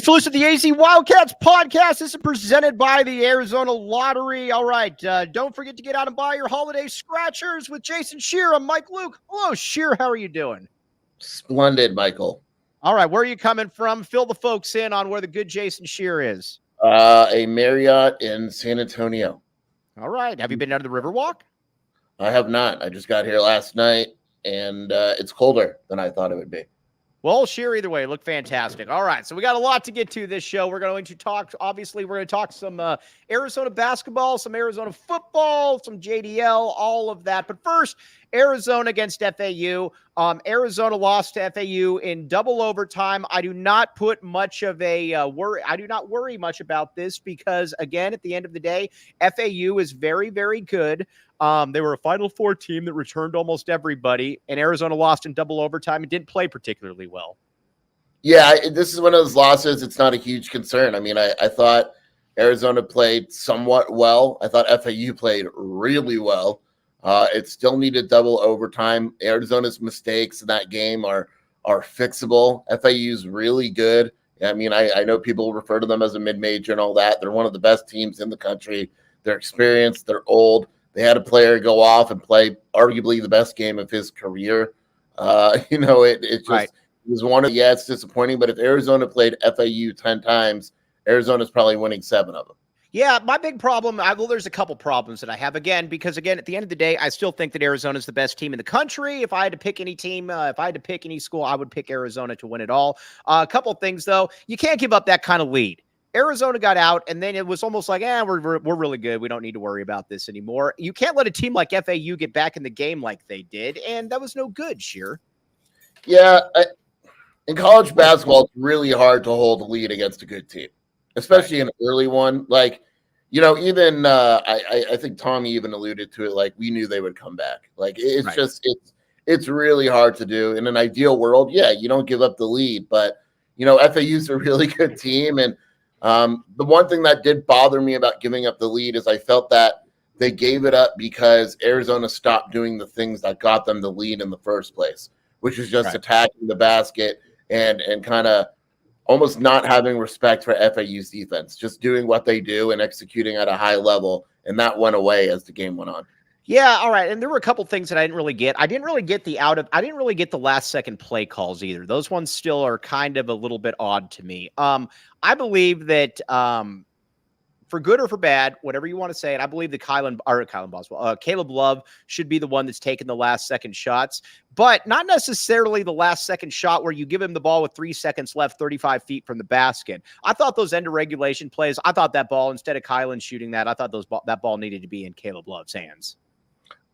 Thanks for listening to the AZ Wildcats podcast. This is presented by the Arizona Lottery. All right, don't forget to get out and buy your holiday scratchers with Jason Shear. I'm Mike Luke. Hello, Shear. How are you doing? Splendid, Michael. All right, where are you coming from? Fill the folks in on where the good Jason Shear is. A Marriott in San Antonio. All right. Have you been down to the Riverwalk? I have not. I just got here last night, and it's colder than I thought it would be. Well, Sheer, either way, look fantastic. All right, so we got a lot to get to this show. We're going to talk, obviously, we're going to talk some Arizona basketball, some Arizona football, some JDL, all of that. But first, Arizona against FAU. Arizona lost to FAU in double overtime. I do not put much of a worry. I do not worry much about this because, again, at the end of the day, FAU is very, very good. They were a Final Four team that returned almost everybody, and Arizona lost in double overtime and didn't play particularly well. Yeah, this is one of those losses. It's not a huge concern. I mean, I thought Arizona played somewhat well. I thought FAU played really well. It still needed double overtime. Arizona's mistakes in that game are fixable. FAU's really good. I mean, I know people refer to them as a mid-major and all that. They're one of the best teams in the country. They're experienced. They're old. They had a player go off and play arguably the best game of his career. It just right. was one of, it's disappointing, but if Arizona played FAU 10 times, Arizona's probably winning 7 of them. Yeah, my big problem, there's a couple problems that I have, because at the end of the day, I still think that Arizona's the best team in the country. If I had to pick any team, if I had to pick any school, I would pick Arizona to win it all. A couple things, though. You can't give up that kind of lead. Arizona got out, and then it was almost like, we're really good. We don't need to worry about this anymore. You can't let a team like FAU get back in the game like they did, and that was no good, Sheer. Yeah, in college basketball, it's really hard to hold a lead against a good team, especially an early one. Like, even I think Tommy even alluded to it, like, we knew they would come back. Like, it's really hard to do. In an ideal world, you don't give up the lead, but, FAU's a really good team, and the one thing that did bother me about giving up the lead is I felt that they gave it up because Arizona stopped doing the things that got them the lead in the first place, which is just attacking the basket and kind of almost not having respect for FAU's defense, just doing what they do and executing at a high level. And that went away as the game went on. Yeah, all right. And there were a couple things that I didn't really get. I didn't really get the last second play calls either. Those ones still are kind of a little bit odd to me. I believe that for good or for bad, whatever you want to say it, I believe that Kylan Boswell, Caleb Love should be the one that's taking the last second shots, but not necessarily the last second shot where you give him the ball with 3 seconds left, 35 feet from the basket. I thought those end of regulation plays, I thought that ball, instead of Kylan shooting that, I thought that ball needed to be in Caleb Love's hands.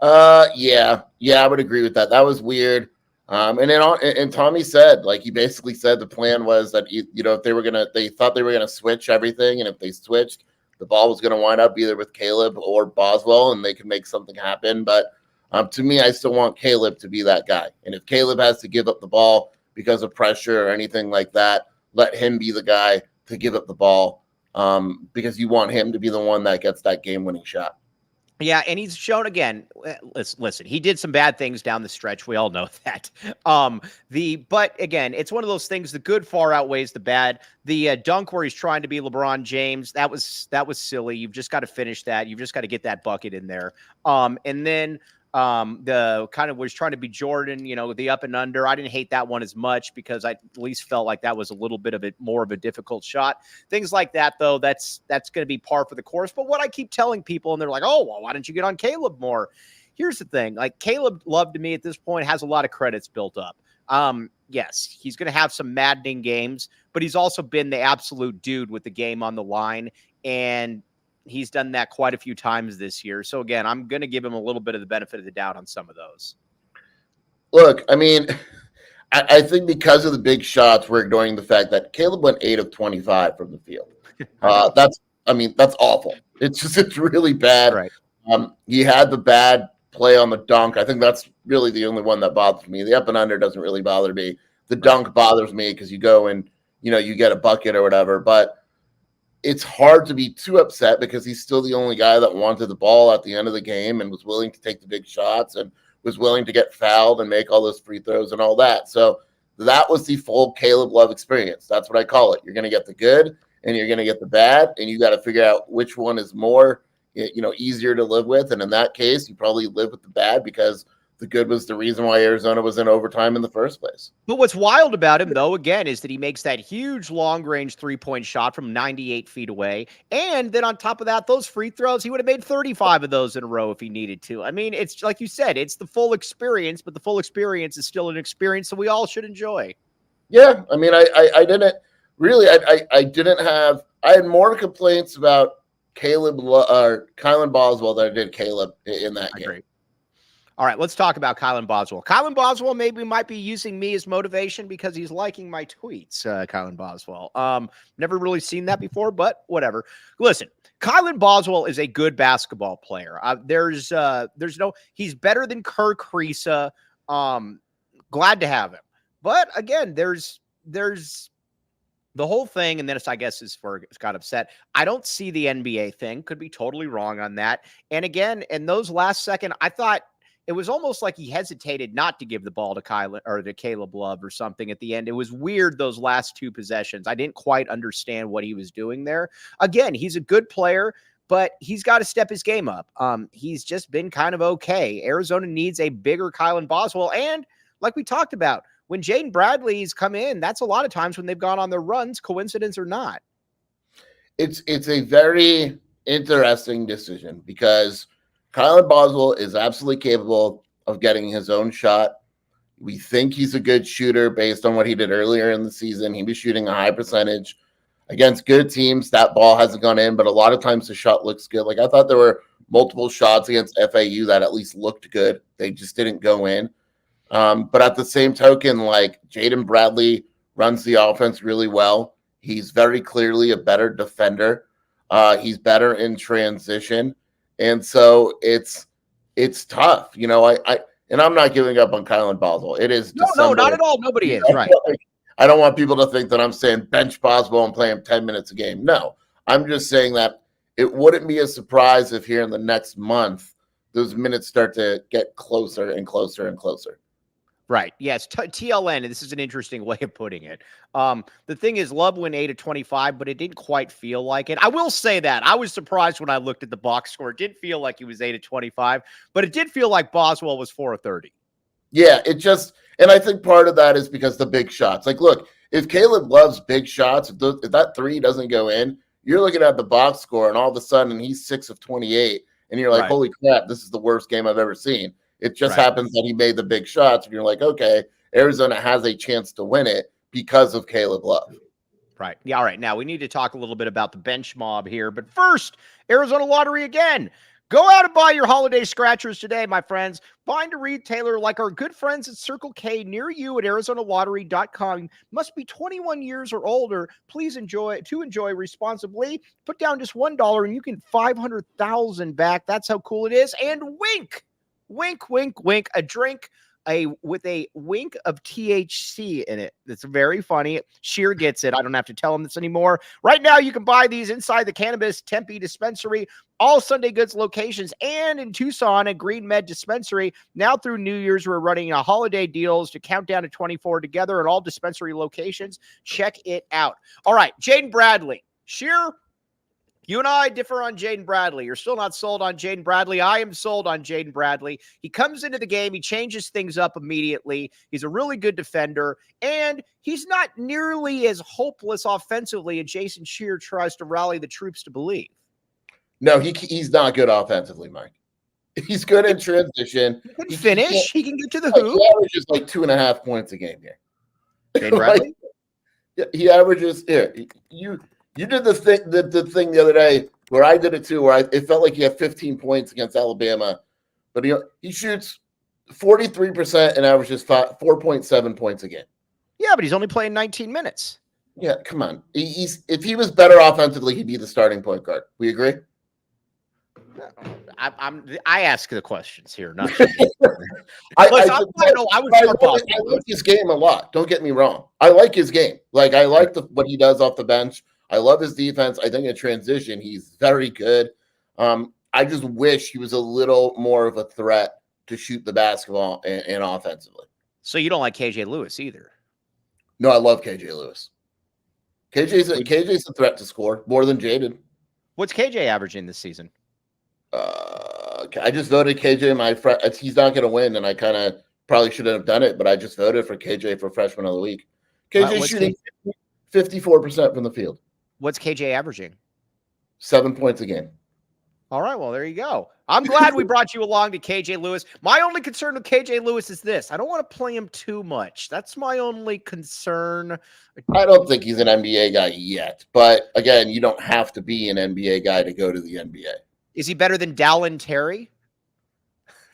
I would agree with that. That was weird. And Tommy said, like, he basically said the plan was that, if they thought they were going to switch everything. And if they switched, the ball was going to wind up either with Caleb or Boswell and they could make something happen. But to me, I still want Caleb to be that guy. And if Caleb has to give up the ball because of pressure or anything like that, let him be the guy to give up the ball because you want him to be the one that gets that game-winning shot. Yeah, and he's shown again. Listen, he did some bad things down the stretch. We all know that. But again, it's one of those things. The good far outweighs the bad. The dunk where he's trying to be LeBron James, that was silly. You've just got to finish that. You've just got to get that bucket in there. And then the kind of was trying to be Jordan, the up and under. I didn't hate that one as much because I at least felt like that was a little bit of it, more of a difficult shot. Things like that, though, that's going to be par for the course. But what I keep telling people, and they're like, oh, well, why don't you get on Caleb more? Here's the thing. Like, Caleb Love, to me, at this point, has a lot of credits built up. Yes, he's going to have some maddening games, but he's also been the absolute dude with the game on the line. And he's done that quite a few times this year. So, again, I'm going to give him a little bit of the benefit of the doubt on some of those. Look, I mean, I think because of the big shots, we're ignoring the fact that Caleb went 8 of 25 from the field. That's awful. It's really bad. Right. He had the bad play on the dunk. I think that's really the only one that bothers me. The up and under doesn't really bother me. The dunk bothers me because you go and, you get a bucket or whatever. But it's hard to be too upset because he's still the only guy that wanted the ball at the end of the game and was willing to take the big shots and was willing to get fouled and make all those free throws and all that. So that was the full Caleb Love experience. That's what I call it. You're going to get the good and you're going to get the bad, and you got to figure out which one is more, easier to live with. And in that case, you probably live with the bad because the good was the reason why Arizona was in overtime in the first place. But what's wild about him, though, again, is that he makes that huge long-range three-point shot from 98 feet away. And then on top of that, those free throws, he would have made 35 of those in a row if he needed to. I mean, it's like you said, it's the full experience, but the full experience is still an experience that we all should enjoy. Yeah, I mean, I didn't really, I had more complaints about Kylan Boswell than I did Caleb in that game. Agree. All right, let's talk about Kylan Boswell. Kylan Boswell maybe might be using me as motivation because he's liking my tweets, Kylan Boswell. Never really seen that before, but whatever. Listen, Kylan Boswell is a good basketball player. He's better than Kerr Kriisa. Glad to have him. But again, there's the whole thing, and then I guess is where it got upset. I don't see the NBA thing. Could be totally wrong on that. And again, in those last second, I thought it was almost like he hesitated not to give the ball to Kylan or to Caleb Love or something at the end. It was weird, those last two possessions. I didn't quite understand what he was doing there. Again, he's a good player, but he's got to step his game up. He's just been kind of okay. Arizona needs a bigger Kylan Boswell. And like we talked about, when Jaden Bradley's come in, that's a lot of times when they've gone on their runs, coincidence or not. It's a very interesting decision because Kylan Boswell is absolutely capable of getting his own shot. We think he's a good shooter based on what he did earlier in the season. He was shooting a high percentage against good teams. That ball hasn't gone in, but a lot of times the shot looks good. Like I thought there were multiple shots against FAU that at least looked good. They just didn't go in. But at the same token, like Jaden Bradley runs the offense really well. He's very clearly a better defender. He's better in transition. And so it's tough. And I'm not giving up on Kylan Boswell. It is no, not at all. Nobody is, right? I don't want people to think that I'm saying bench Boswell and play him 10 minutes a game. No, I'm just saying that it wouldn't be a surprise if here in the next month, those minutes start to get closer and closer and closer. Right. Yes. TLN. And this is an interesting way of putting it. The thing is, Love went 8 of 25, but it didn't quite feel like it. I will say that I was surprised when I looked at the box score. It didn't feel like he was 8 of 25, but it did feel like Boswell was 4 of 30. Yeah. And I think part of that is because the big shots. Like, look, if Caleb loves big shots, if that three doesn't go in, you're looking at the box score, and all of a sudden he's 6 of 28, and you're like, right. Holy crap, this is the worst game I've ever seen. It just happens that he made the big shots, and you're like, okay, Arizona has a chance to win it because of Caleb Love. Right. Yeah. All right. Now we need to talk a little bit about the bench mob here. But first, Arizona Lottery again. Go out and buy your holiday scratchers today, my friends. Find a retailer like our good friends at Circle K near you at ArizonaLottery.com. Must be 21 years or older. Please enjoy responsibly. Put down just $1 and you can 500,000 back. That's how cool it is. And wink. Wink, wink, wink. A drink with a wink of THC in it. It's very funny. Sheer gets it. I don't have to tell him this anymore. Right now, you can buy these inside the Cannabis Tempe dispensary, all Sunday Goods locations, and in Tucson at Green Med dispensary. Now through New Year's, we're running holiday deals to count down to 24 together at all dispensary locations. Check it out. All right, Jaden Bradley. Sheer, you and I differ on Jaden Bradley. You're still not sold on Jaden Bradley. I am sold on Jaden Bradley. He comes into the game. He changes things up immediately. He's a really good defender, and he's not nearly as hopeless offensively as Jason Shear tries to rally the troops to believe. No, he's not good offensively, Mike. He's good in transition. He can finish. He can get to the hoop. He averages like 2.5 points a game here. Jaden Bradley? He averages here. You did the thing the other day where I did it too, where it felt like he had 15 points against Alabama, but he shoots 43% and averages 4.7 points a game. Yeah, but he's only playing 19 minutes. Yeah, come on. If he was better offensively, he'd be the starting point guard. We agree? I ask the questions here, not I like his game a lot. Don't get me wrong. I like his game. Like I like what he does off the bench. I love his defense. I think in transition, he's very good. I just wish he was a little more of a threat to shoot the basketball and offensively. So you don't like KJ Lewis either? No, I love KJ Lewis. KJ's a threat to score more than Jaden. What's KJ averaging this season? I just voted KJ he's not going to win, and I kind of probably shouldn't have done it, but I just voted for KJ for freshman of the week. KJ's shooting 54% from the field. What's KJ averaging? 7 points a game. All right, well, there you go. I'm glad we brought you along to KJ Lewis. My only concern with KJ Lewis is this. I don't want to play him too much. That's my only concern. I don't think he's an NBA guy yet. But, again, you don't have to be an NBA guy to go to the NBA. Is he better than Dallin Terry?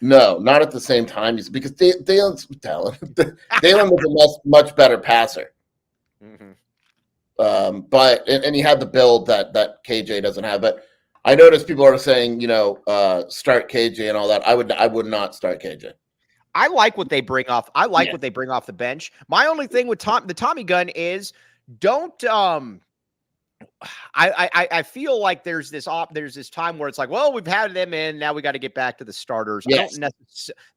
No, not at the same time. Because Dalen was a much better passer. Mm-hmm. But he had the build that KJ doesn't have. But I noticed people are saying, start KJ and all that. I would not start KJ. I like what they bring off. What they bring off the bench. My only thing with the Tommy gun is don't. I feel like there's this time where it's like, well, we've had them in, now we got to get back to the starters. Yes.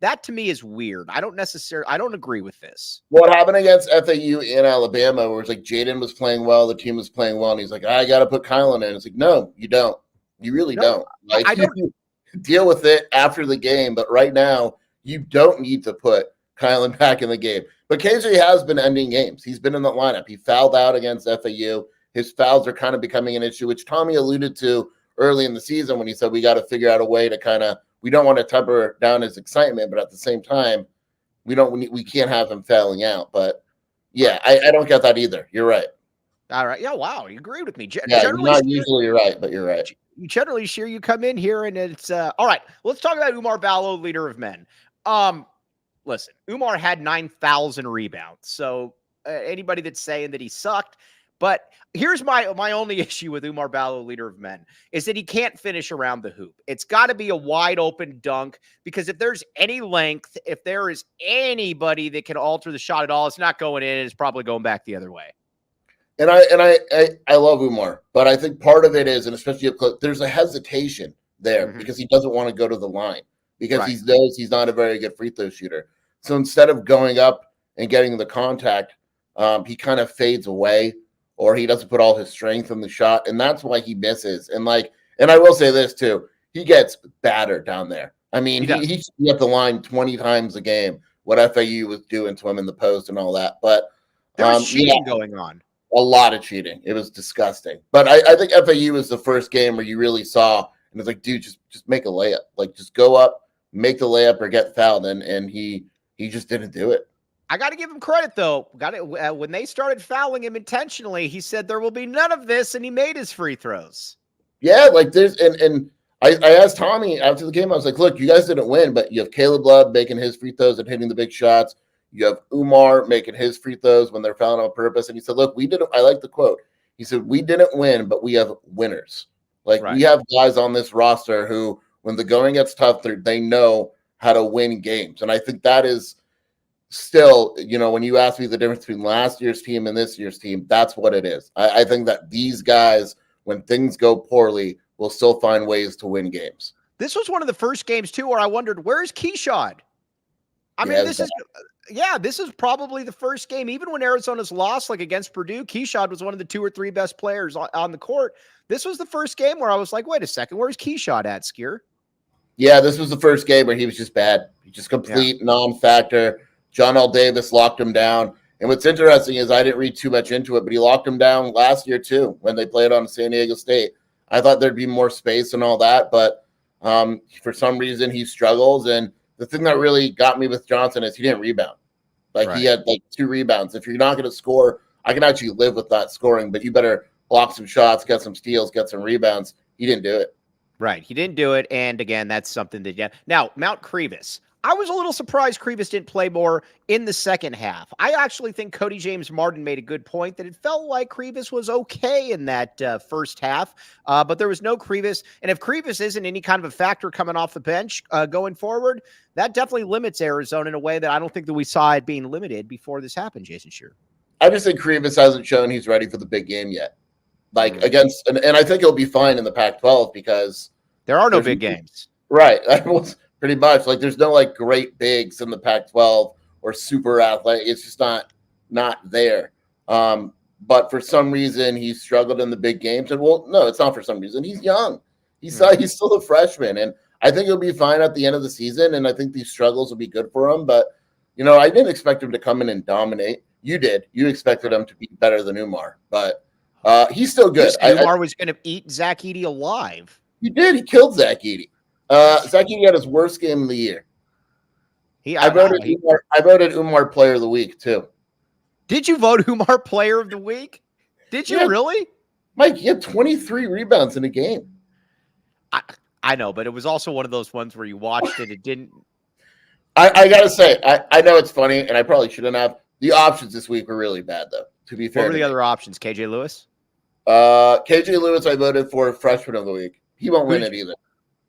That to me is weird. I don't agree with this. What happened against FAU in Alabama, where it's like Jaden was playing well, the team was playing well, and he's like, I got to put Kylan in. It's like, no, you don't. You really don't. Like, I don't deal with it after the game, but right now you don't need to put Kylan back in the game. But KJ has been ending games. He's been in the lineup. He fouled out against FAU. His fouls are kind of becoming an issue, which Tommy alluded to early in the season when he said we got to figure out a way to we don't want to temper down his excitement, but at the same time, we can't have him fouling out. But yeah, I don't get that either. You're right. All right. Yeah. Wow. You agree with me. You're not usually right, but you're right. Generally, sure, you come in here and it's all right. Let's talk about Oumar Ballo, leader of men. Listen, Oumar had 9,000 rebounds. So anybody that's saying that he sucked. But here's my only issue with Oumar Ballo, leader of men, is that he can't finish around the hoop. It's got to be a wide open dunk, because if there's any length, if there is anybody that can alter the shot at all, it's not going in. It's probably going back the other way. And I love Oumar, but I think part of it is, and especially there's a hesitation there because he doesn't want to go to the line because he knows he's not a very good free throw shooter. So instead of going up and getting the contact, he kind of fades away, or he doesn't put all his strength in the shot, and that's why he misses. And I will say this too, he gets battered down there. I mean, he should be at the line 20 times a game, what FAU was doing to him in the post and all that. But there's cheating going on. A lot of cheating. It was disgusting. But I think FAU was the first game where you really saw, and it's like, dude, just make a layup. Like, just go up, make the layup, or get fouled. And he just didn't do it. I got to give him credit, though. When they started fouling him intentionally, he said there will be none of this, and he made his free throws. Yeah, like there's and I asked Tommy after the game, I was like, look, you guys didn't win, but you have Caleb Love making his free throws and hitting the big shots. You have Oumar making his free throws when they're fouling on purpose. And he said, look, we didn't. I like the quote. He said, we didn't win, but we have winners. Like, we have guys on this roster who, when the going gets tough, they know how to win games. And I think that is still, when you ask me the difference between last year's team and this year's team, that's what it is. I think that these guys, when things go poorly, will still find ways to win games. This was one of the first games, too, where I wondered, where's Keyshawn? This is probably the first game, even when Arizona's lost, like against Purdue, Keyshawn was one of the 2 or 3 best players on the court. This was the first game where I was like, wait a second, where's Keyshawn at, Skier? Yeah, this was the first game where he was just bad. Just complete non-factor. John L. Davis locked him down. And what's interesting is I didn't read too much into it, but he locked him down last year too when they played on San Diego State. I thought there'd be more space and all that, but for some reason he struggles. And the thing that really got me with Johnson is he didn't rebound. He had 2 rebounds. If you're not going to score, I can actually live with that scoring, but you better block some shots, get some steals, get some rebounds. He didn't do it. Right. He didn't do it. And again, that's something that, now Mount Krivas. I was a little surprised Krivas didn't play more in the second half. I actually think Cody James Martin made a good point that it felt like Krivas was okay in that first half, but there was no Krivas. And if Krivas isn't any kind of a factor coming off the bench going forward, that definitely limits Arizona in a way that I don't think that we saw it being limited before this happened, Jason Shearer. I just think Krivas hasn't shown he's ready for the big game yet. Against, and I think he'll be fine in the Pac-12 because there are no big games. Right. Pretty much. There's no great bigs in the Pac-12 or super athletic. It's just not there. But for some reason, he struggled in the big games. And well, no, it's not for some reason. He's young. He's still a freshman, and I think he'll be fine at the end of the season. And I think these struggles will be good for him. But I didn't expect him to come in and dominate. You did. You expected him to be better than Umar, but he's still good. Umar was going to eat Zach Edey alive. He did. He killed Zach Edey. Zach Edey had his worst game of the year. I voted Umar Player of the Week too. Did you vote Umar Player of the Week? Did you really? Mike, he had 23 rebounds in a game. I know, but it was also one of those ones where you watched it. It didn't. I got to say, I know it's funny, and I probably shouldn't have. The options this week were really bad, though, to be fair. What were the other options? KJ Lewis? KJ Lewis, I voted for Freshman of the Week. He won't win it either.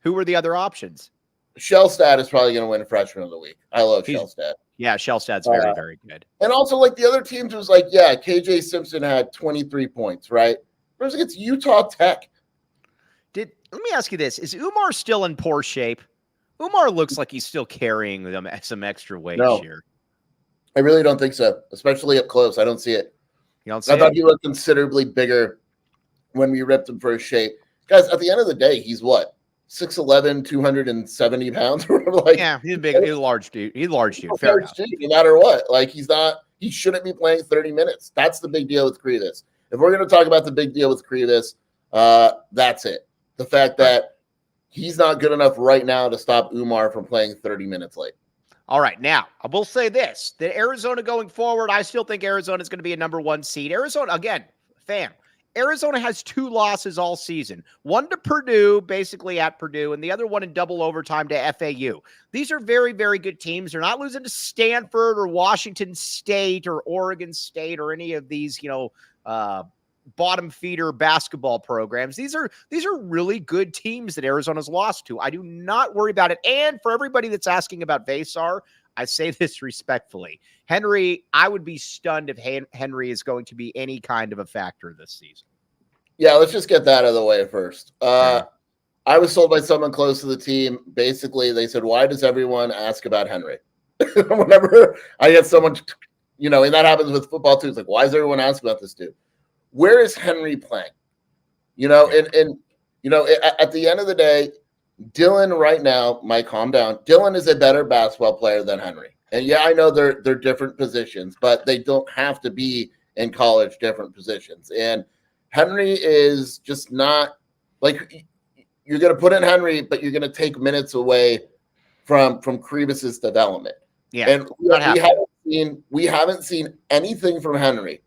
Who were the other options? Shellstad is probably going to win Freshman of the Week. I love Shellstad. Yeah, Shellstad's very, very good. And also, like, the other teams was like, yeah, KJ Simpson had 23 points, right? It was against Utah Tech. Let me ask you this. Is Umar still in poor shape? Umar looks like he's still carrying some extra weight here. I really don't think so, especially up close. I don't see it. You don't see I thought he looked considerably bigger when we ripped him for his shape. Guys, at the end of the day, he's what? 6'11", 270 pounds? Yeah, he's a large dude. He's a large dude. Fair enough. No matter what. Like, he shouldn't be playing 30 minutes. That's the big deal with Krivas. If we're going to talk about the big deal with Krivas, that's it. The fact that he's not good enough right now to stop Umar from playing 30 minutes late. All right. Now, I will say this. That Arizona going forward, I still think Arizona is going to be a number one seed. Arizona, again, Arizona has 2 losses all season. One to Purdue, basically at Purdue, and the other one in double overtime to FAU. These are very, very good teams. They're not losing to Stanford or Washington State or Oregon State or any of these, bottom feeder basketball programs. These are really good teams that Arizona's lost to. I do not worry about it. And for everybody that's asking about Vasar, I say this respectfully. Henry, I would be stunned if Henry is going to be any kind of a factor this season. Yeah, let's just get that out of the way first. I was told by someone close to the team, basically, they said, why does everyone ask about Henry? Whenever I get someone, and that happens with football too. It's like, why is everyone asking about this dude? Where is Henry playing? At the end of the day, Dylan right now, Mike, calm down. Dylan is a better basketball player than Henry. And yeah, I know they're different positions, but they don't have to be in college different positions. And Henry is just not like you're going to put in Henry, but you're going to take minutes away from Krivas' development. Yeah, and we haven't seen anything from Henry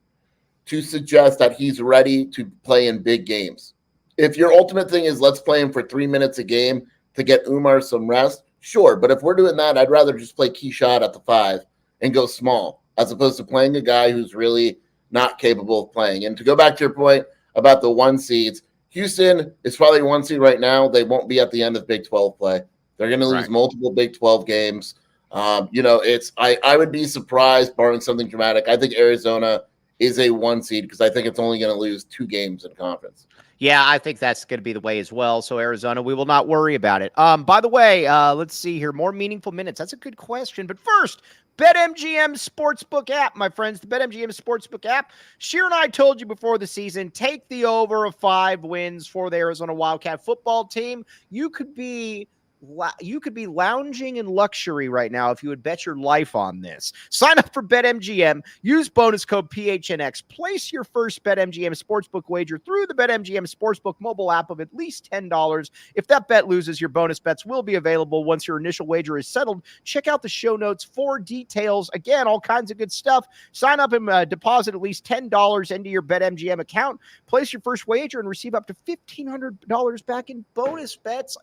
to suggest that he's ready to play in big games. If your ultimate thing is let's play him for 3 minutes a game to get Umar some rest, sure. But if we're doing that, I'd rather just play Keyshot at the 5 and go small as opposed to playing a guy who's really not capable of playing. And to go back to your point about the 1 seeds, Houston is probably 1 seed right now. They won't be at the end of Big 12 play. They're going to lose multiple Big 12 games. I would be surprised, barring something dramatic. I think Arizona is a 1 seed because I think it's only going to lose 2 games in conference. Yeah, I think that's going to be the way as well. So Arizona, we will not worry about it. By the way, let's see here. More meaningful minutes. That's a good question. But first, BetMGM Sportsbook app, my friends. The BetMGM Sportsbook app. Sheer and I told you before the season, take the over of 5 wins for the Arizona Wildcat football team. You could be lounging in luxury right now if you would bet your life on this. Sign up for BetMGM. Use bonus code PHNX. Place your first BetMGM Sportsbook wager through the BetMGM Sportsbook mobile app of at least $10. If that bet loses, your bonus bets will be available once your initial wager is settled. Check out the show notes for details. Again, all kinds of good stuff. Sign up and deposit at least $10 into your BetMGM account. Place your first wager and receive up to $1,500 back in bonus bets.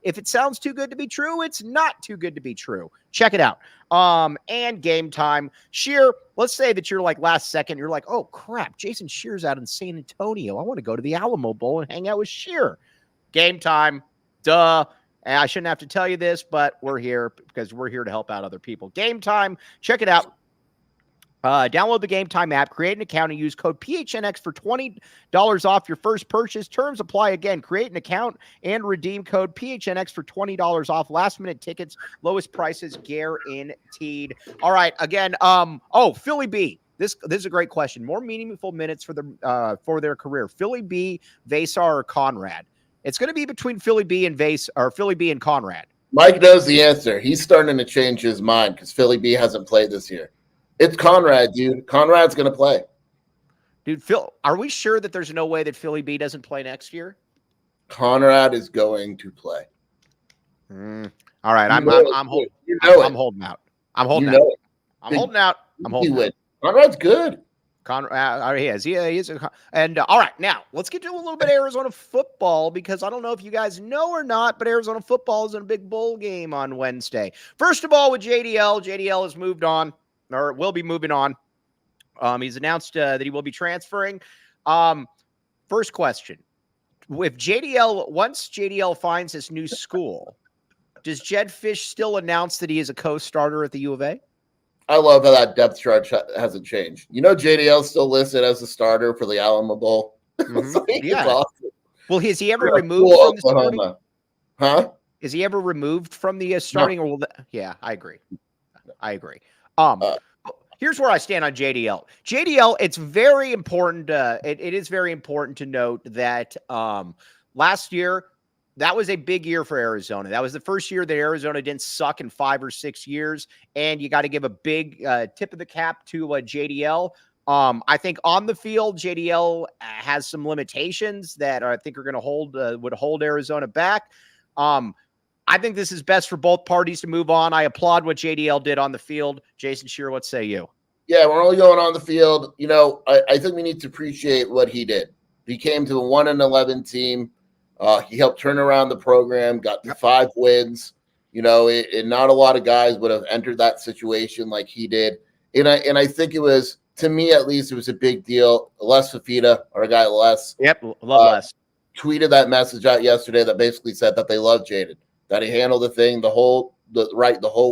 If it sounds too good to be true, it's not too good to be true. Check it out. And game time. Sheer, let's say that you're like last second, you're like, oh crap, Jason Shear's out in San Antonio. I want to go to the Alamo Bowl and hang out with Sheer. Game time. Duh. And I shouldn't have to tell you this, but we're here because we're here to help out other people. Game time. Check it out. Download the Game Time app, create an account, and use code PHNX for $20 off your first purchase. Terms apply. Again, create an account and redeem code PHNX for $20 off. Last-minute tickets, lowest prices guaranteed. All right, again, Philly B. this is a great question. More meaningful minutes for their career. Philly B, Vasar, or Conrad? It's going to be between Philly B and Philly B and Conrad. Mike knows the answer. He's starting to change his mind because Philly B hasn't played this year. It's Conrad, dude. Conrad's going to play. Dude, Phil, are we sure that there's no way that Philly B doesn't play next year? Conrad is going to play. All right, I'm holding out. I'm holding out. Conrad's good. He is. And all right, now let's get to a little bit of Arizona football because I don't know if you guys know or not, but Arizona football is in a big bowl game on Wednesday. First of all, with JDL has moved on or will be moving on. He's announced that he will be transferring. First question. Once JDL finds his new school, does Jedd Fisch still announce that he is a co-starter at the U of A? I love how that depth chart hasn't changed. JDL's still listed as a starter for the Alamo Bowl. Yeah. Awesome. Well, is he ever removed from the starting? Huh? Is he ever removed from the starting? No. Yeah, I agree. Here's where I stand on JDL. JDL, it's very important. It is very important to note that last year, that was a big year for Arizona. That was the first year that Arizona didn't suck in 5 or 6 years. And you got to give a big tip of the cap to JDL. I think on the field, JDL has some limitations that I think are going to would hold Arizona back. I think this is best for both parties to move on. I applaud what JDL did on the field. Jason Shearer, what say you? Yeah, we're only going on the field. I think we need to appreciate what he did. He came to a 1-11 team. He helped turn around the program, got to 5 wins. And not a lot of guys would have entered that situation like he did. And I think it was, to me at least, it was a big deal. Les Fifita, our guy Les. Yep, love Les. Tweeted that message out yesterday that basically said that they love Jaden, that he handled the thing the whole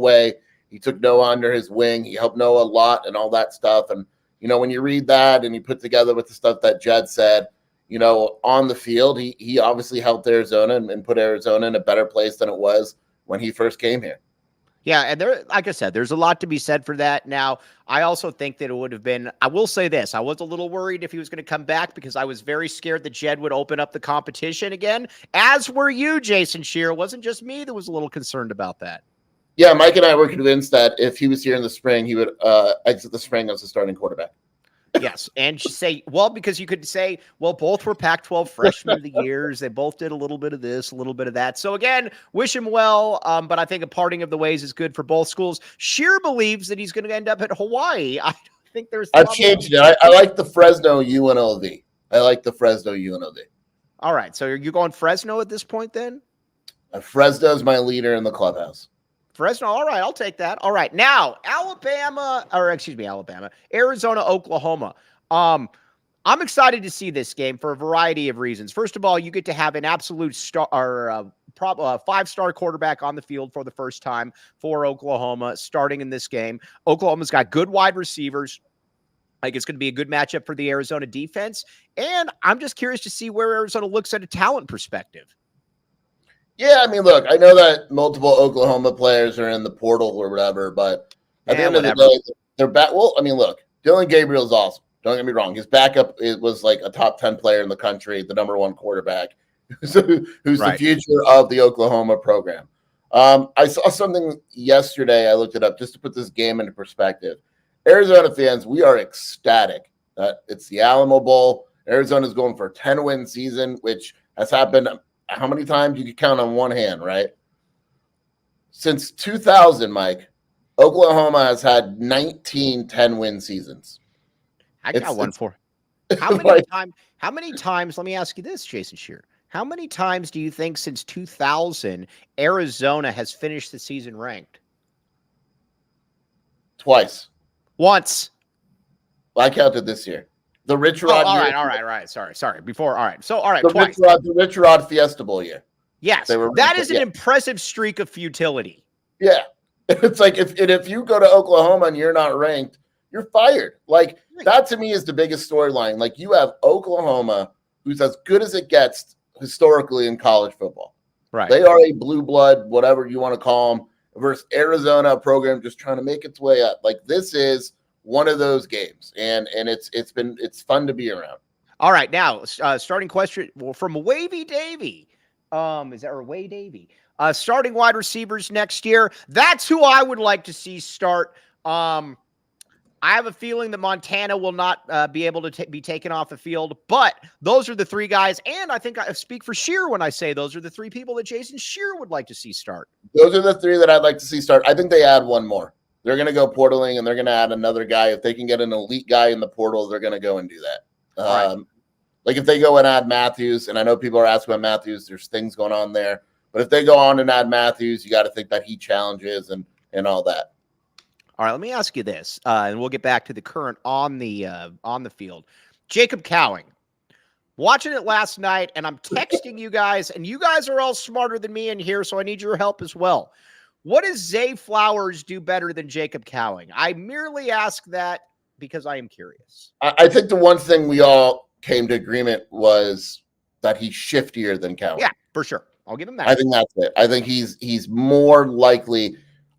way. He took Noah under his wing. He helped Noah a lot and all that stuff. And, when you read that and you put together with the stuff that Jedd said, on the field, he obviously helped Arizona and put Arizona in a better place than it was when he first came here. Yeah, and like I said, there's a lot to be said for that. Now, I also think that it would have been, I will say this, I was a little worried if he was going to come back because I was very scared that Jedd would open up the competition again, as were you, Jason Shearer. It wasn't just me that was a little concerned about that. Yeah, Mike and I were convinced that if he was here in the spring, he would exit the spring as a starting quarterback. Yes, and because you could say, both were Pac-12 freshmen of the years. They both did a little bit of this, a little bit of that. So again, wish him well, but I think a parting of the ways is good for both schools. Shearer believes that he's going to end up at Hawaii. I don't think I've changed it. I like the Fresno UNLV. All right, so are you going Fresno at this point then? Fresno's my leader in the clubhouse. Fresno. All right, I'll take that. All right. Now, Arizona, Oklahoma. I'm excited to see this game for a variety of reasons. First of all, you get to have an absolute five-star quarterback on the field for the first time for Oklahoma starting in this game. Oklahoma's got good wide receivers. I think it's going to be a good matchup for the Arizona defense. And I'm just curious to see where Arizona looks at a talent perspective. Yeah, look, I know that multiple Oklahoma players are in the portal or whatever, but at the end of the day, they're back. Well, look, Dylan Gabriel's awesome. Don't get me wrong. His backup was like a top 10 player in the country, the number 1 quarterback, who's the future of the Oklahoma program. I saw something yesterday. I looked it up just to put this game into perspective. Arizona fans, we are ecstatic that it's the Alamo Bowl. Arizona's going for a 10-win season, which has happened how many times? You can count on one hand, right? Since 2000, Mike, Oklahoma has had 19 10-win seasons. I got one for. How many times? Let me ask you this, Jason Shearer. How many times do you think since 2000 Arizona has finished the season ranked? Twice. Once. Well, I counted this year. The Rich Rod. All right. Sorry. Before. All right. So, all right. Twice. The Rich Rod Fiesta Bowl year. Yes. That is an impressive streak of futility. Yeah. It's like if you go to Oklahoma and you're not ranked, you're fired. Like, that to me is the biggest storyline. Like, you have Oklahoma, who's as good as it gets historically in college football. Right. They are a blue blood, whatever you want to call them, versus Arizona, a program just trying to make its way up. Like, this is one of those games, and it's fun to be around. All right, now starting question from Wavy Davy. Is that or Way Davy? Starting wide receivers next year. That's who I would like to see start. I have a feeling that Montana will not be able to be taken off the field, but those are the three guys. And I think I speak for Shear when I say those are the three people that Jason Shear would like to see start. Those are the three that I'd like to see start. I think they add one more. They're going to go portaling, and they're going to add another guy. If they can get an elite guy in the portal, they're going to go and do that. Right. Like if they go and add Matthews, and I know people are asking about Matthews, there's things going on there. But if they go on and add Matthews, you got to think that he challenges and all that. All right, let me ask you this, and we'll get back to the current on the field. Jacob Cowing, watching it last night, and I'm texting you guys, and you guys are all smarter than me in here, so I need your help as well. What does Zay Flowers do better than Jacob Cowing? I merely ask that because I am curious. I think the one thing we all came to agreement was that he's shiftier than Cowing. Yeah, for sure. I'll give him that. I think that's it. I think he's more likely.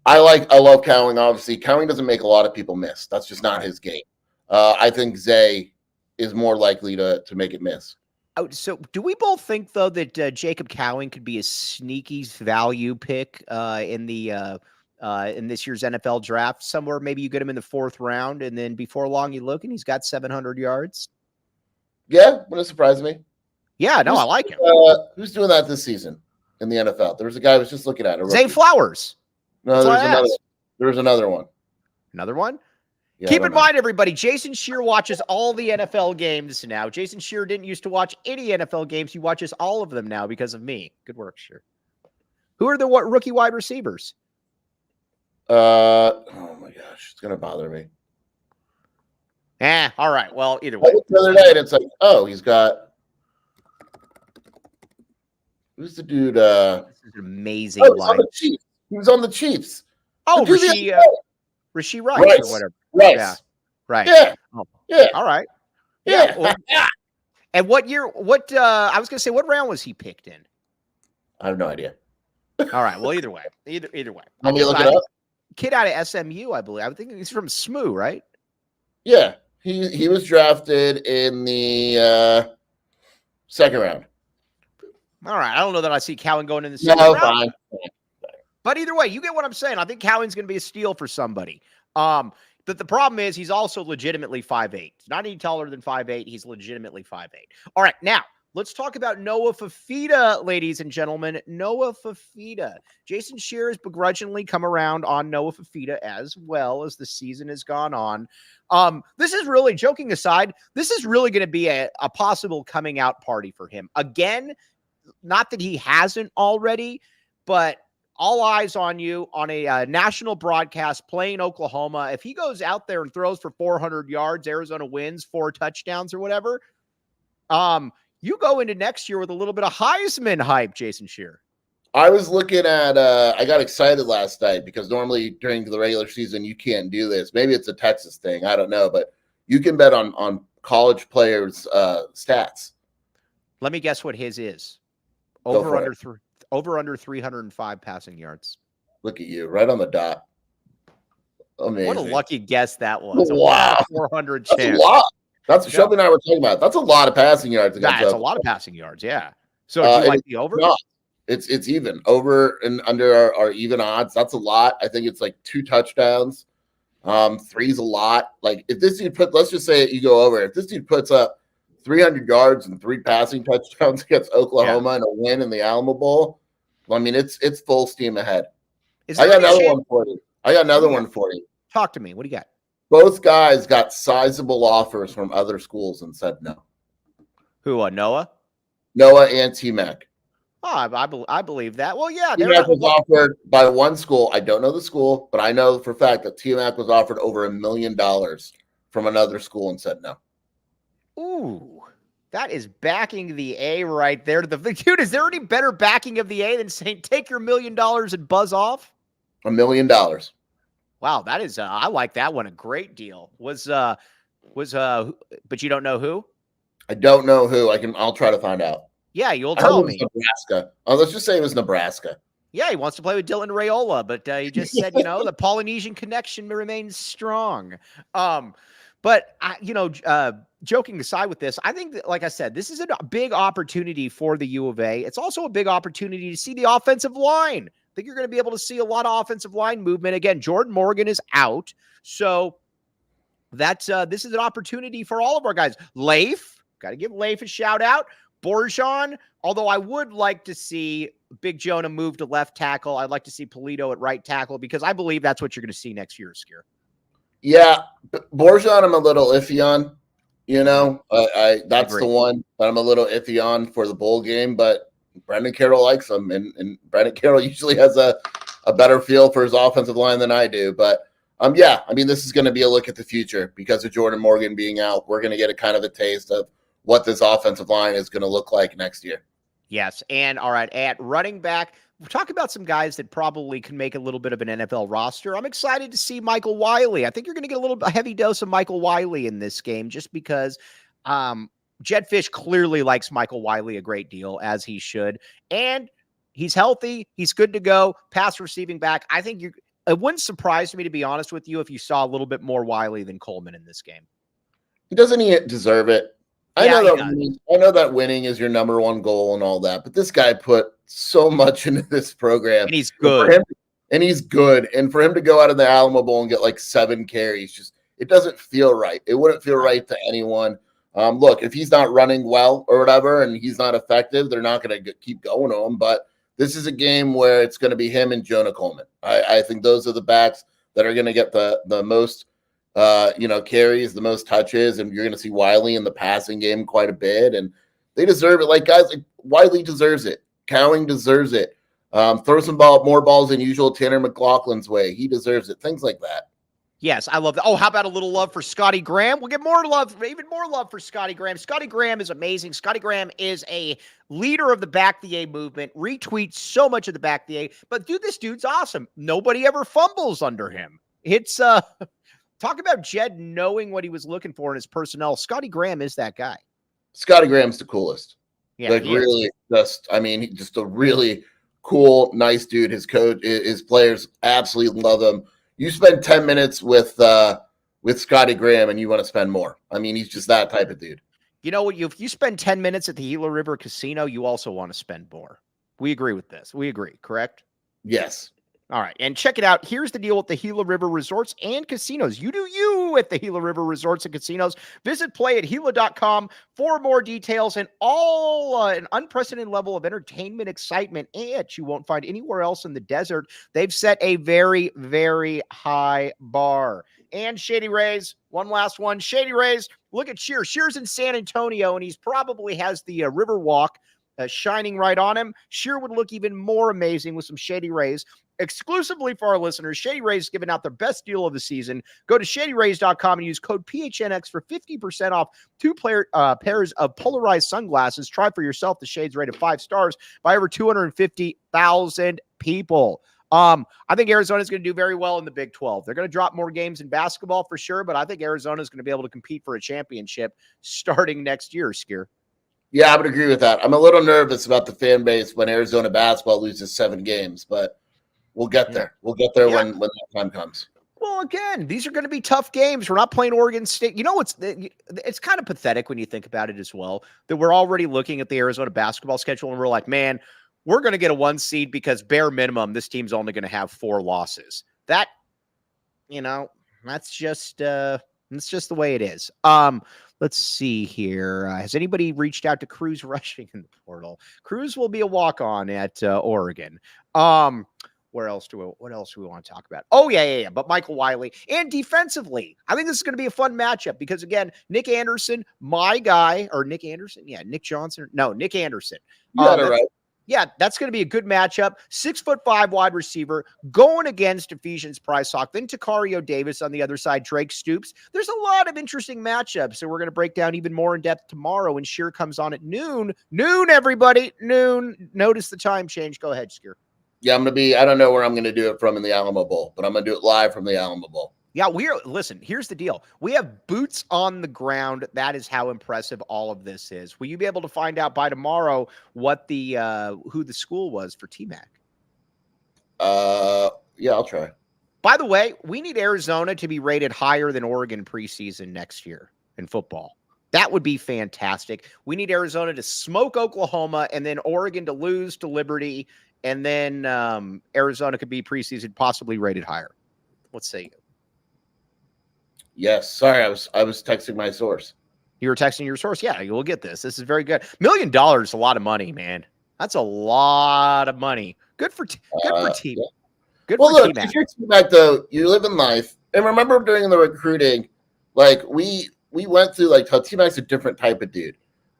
I love Cowing. Obviously, Cowing doesn't make a lot of people miss. That's just not his game. I think Zay is more likely to make it miss. Oh, so do we both think though that Jacob Cowing could be a sneaky value pick in this year's NFL draft? Somewhere maybe you get him in the 4th round, and then before long you look and he's got 700 yards. Yeah, wouldn't surprise me. Yeah, no, I like him. Who's doing that this season in the NFL? There was a guy I was just looking at. Zay Flowers. No, there's another one. Another one? Yeah, Keep in mind, everybody, Jason Shear watches all the NFL games now. Jason Shear didn't used to watch any NFL games. He watches all of them now because of me. Good work, Shear. Who are the rookie wide receivers? Oh, my gosh. It's going to bother me. All right. Well, either way. The other day, and it's like, oh, he's got – who's the dude? This is an amazing line. He was on the Chiefs. Oh, Rasheed Rice or whatever. Rice. Yeah. Right. Yeah. Oh. Yeah. All right. Yeah. Well, and what year? I was going to say, what round was he picked in? I have no idea. All right. Well, either way. Either way. Let me look it up. Kid out of SMU, I believe. I think he's from SMU, right? Yeah. He was drafted in the 2nd round. All right. I don't know that I see Cowan going in the 2nd round. Fine. But either way, you get what I'm saying. I think Cowan's going to be a steal for somebody. But the problem is he's also legitimately 5'8". He's not any taller than 5'8". He's legitimately 5'8". All right, now let's talk about Noah Fifita, ladies and gentlemen. Noah Fifita. Jason Shear has begrudgingly come around on Noah Fifita as well as the season has gone on. This is really, joking aside, this is really going to be a possible coming out party for him. Again, not that he hasn't already, but all eyes on you on a national broadcast playing Oklahoma. If he goes out there and throws for 400 yards, Arizona wins 4 touchdowns or whatever, you go into next year with a little bit of Heisman hype, Jason Shear. I was looking at I got excited last night because normally during the regular season you can't do this. Maybe it's a Texas thing. I don't know, but you can bet on college players' stats. Let me guess what his is. Over under 305 passing yards. Look at you, right on the dot. Amazing. What a lucky guess that was. Wow. 400 That's chance. a lot. That's what Shelby and I were talking about. That's a lot of passing yards. That's a lot of passing yards, yeah. So do you like the over? No, it's even. Over and under our even odds. That's a lot. I think it's like 2 touchdowns. 3's a lot. Like if this dude let's just say you go over. If this dude puts up 300 yards and 3 passing touchdowns against Oklahoma and a win in the Alamo Bowl, I mean, it's full steam ahead. I got another one for you. Talk to me. What do you got? Both guys got sizable offers from other schools and said no. Who, Noah? Noah and T-Mac. Oh, I believe that. Well, yeah. T-Mac was offered by one school. I don't know the school, but I know for a fact that T-Mac was offered over $1 million from another school and said no. Ooh. That is backing the A right there. Dude, is there any better backing of the A than saying, take your $1 million and buzz off? $1 million. Wow, that is, I like that one. A great deal. But you don't know who? I don't know who. I'll try to find out. Yeah, you'll tell me. Nebraska. Oh, let's just say it was Nebraska. Yeah, he wants to play with Dylan Raiola, but he just said, the Polynesian connection remains strong. But joking aside with this, I think that, like I said, this is a big opportunity for the U of A. It's also a big opportunity to see the offensive line. I think you're going to be able to see a lot of offensive line movement. Again, Jordan Morgan is out, so that's this is an opportunity for all of our guys. Leif, got to give Leif a shout out. Borjan, although I would like to see Big Jonah move to left tackle. I'd like to see Polito at right tackle because I believe that's what you're going to see next year, Skier. Yeah, Borjan, I'm a little iffy on. That's the one that I'm a little iffy on for the bowl game. But Brendan Carroll likes him, and Brendan Carroll usually has a better feel for his offensive line than I do. But this is going to be a look at the future because of Jordan Morgan being out. We're going to get a kind of a taste of what this offensive line is going to look like next year. Yes. And all right, at running back, we're talking about some guys that probably can make a little bit of an NFL roster. I'm excited to see Michael Wiley. I think you're going to get a heavy dose of Michael Wiley in this game just because Jed Fish clearly likes Michael Wiley a great deal, as he should. And he's healthy. He's good to go. Pass receiving back. I think it wouldn't surprise me, to be honest with you, if you saw a little bit more Wiley than Coleman in this game. Doesn't he deserve it? I know that winning is your number one goal and all that, but this guy put so much into this program. And he's good. And for him to go out of the Alamo Bowl and get like 7 carries, it doesn't feel right. It wouldn't feel right to anyone. Look, if he's not running well or whatever and he's not effective, they're not going to keep going to him. But this is a game where it's going to be him and Jonah Coleman. I think those are the backs that are going to get the most carries, the most touches, and you're going to see Wiley in the passing game quite a bit, and they deserve it. Like guys, like Wiley deserves it. Cowing deserves it. Throw some more balls than usual Tanner McLaughlin's way. He deserves it. Things like that. Yes, I love that. Oh, how about a little love for Scotty Graham? We'll get even more love for Scotty Graham. Scotty Graham is amazing. Scotty Graham is a leader of the Back the A movement, retweets so much of the Back the A, but this dude's awesome. Nobody ever fumbles under him. It's talk about Jed knowing what he was looking for in his personnel. Scotty Graham is that guy. Scotty Graham's the coolest. Yeah, just a really cool, nice dude. His coach, his players absolutely love him. You spend 10 minutes with Scotty Graham and you want to spend more. I mean, he's just that type of dude. You know what? If you spend 10 minutes at the Gila River Casino, you also want to spend more. We agree with this. We agree, correct? Yes. All right, and check it out. Here's the deal with the Gila River Resorts and Casinos. You do you at the Gila River Resorts and Casinos. Visit playathila.com for more details and all an unprecedented level of entertainment excitement that you won't find anywhere else in the desert. They've set a very, very high bar. And Shady Rays, one last one. Shady Rays, look at Shear. Shear's in San Antonio, and he's probably has the River Walk shining right on him. Shear would look even more amazing with some Shady Rays. Exclusively for our listeners, Shady Rays giving out their best deal of the season. Go to shadyrays.com and use code PHNX for 50% off 2 pairs of polarized sunglasses. Try for yourself the shades rated 5 stars by over 250,000 people. I think Arizona's going to do very well in the Big 12. They're going to drop more games in basketball for sure, but I think Arizona's going to be able to compete for a championship starting next year, Skier. Yeah, I would agree with that. I'm a little nervous about the fan base when Arizona basketball loses 7 games, but we'll get there. We'll get there when that time comes. Well, again, these are going to be tough games. We're not playing Oregon State. You know, it's kind of pathetic when you think about it as well, that we're already looking at the Arizona basketball schedule and we're like, man, we're going to get a 1 seed because bare minimum, this team's only going to have 4 losses. That, that's just the way it is. Let's see here. Has anybody reached out to Cruz rushing in the portal? Cruz will be a walk-on at Oregon. What else do we want to talk about? Oh, yeah. But Michael Wiley. And defensively, I think this is going to be a fun matchup because, again, Nick Anderson, my guy, or Nick Anderson? Yeah, Nick Johnson. No, Nick Anderson. You got it right. Yeah, that's going to be a good matchup. 6'5" wide receiver going against Ephesians Priceock, then Takario Davis on the other side, Drake Stoops. There's a lot of interesting matchups, so we're going to break down even more in depth tomorrow when Sheer comes on at noon. Noon, everybody. Noon. Notice the time change. Go ahead, Sheer. Yeah, I don't know where I'm going to do it from in the Alamo Bowl, but I'm going to do it live from the Alamo Bowl. Yeah, listen, here's the deal. We have boots on the ground. That is how impressive all of this is. Will you be able to find out by tomorrow what who the school was for T-Mac? Yeah, I'll try. By the way, we need Arizona to be rated higher than Oregon preseason next year in football. That would be fantastic. We need Arizona to smoke Oklahoma and then Oregon to lose to Liberty. And then Arizona could be preseason possibly rated higher. Let's say. Yes. Sorry, I was texting my source. You were texting your source? Yeah, you will get this. This is very good. $1 million is a lot of money, man. That's a lot of money. Good for team. Yeah. Good well, for look, T-Mac. if you're T-Mac, though, you live in life. And remember during the recruiting, like we went through like how T-Mac's a different type of dude.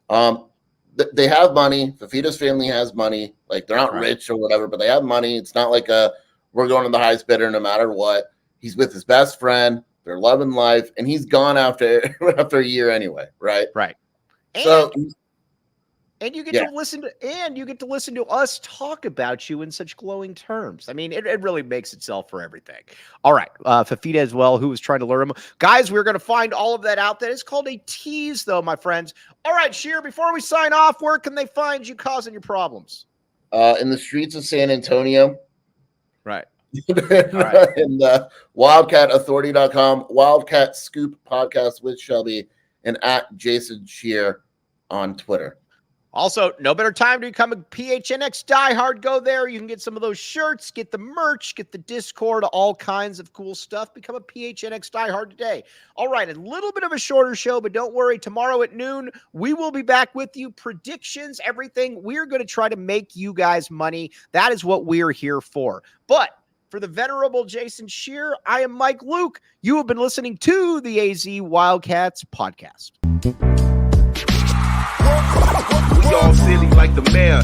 They have money. Fifita's family has money. Like they're not rich or whatever, but they have money. It's not like we're going to the highest bidder no matter what. He's with his best friend. They're loving life, and he's gone after a year anyway, right? Right. And you get to listen to us talk about you in such glowing terms. I mean, it really makes itself for everything. All right. Fifita as well, who was trying to lure him. Guys, we're going to find all of that out. That is called a tease, though, my friends. All right, Sheer, before we sign off, where can they find you causing your problems? In the streets of San Antonio. Right. Right. And WildcatAuthority.com, Wildcat Scoop Podcast with Shelby, and at Jason Sheer on Twitter. Also, no better time to become a PHNX diehard. Go there. You can get some of those shirts, get the merch, get the Discord, all kinds of cool stuff. Become a PHNX diehard today. All right, a little bit of a shorter show, but don't worry. Tomorrow at noon, we will be back with you. Predictions, everything. We're going to try to make you guys money. That is what we're here for. But for the venerable Jason Sheer, I am Mike Luke. You have been listening to the AZ Wildcats podcast. We all silly like the mayor.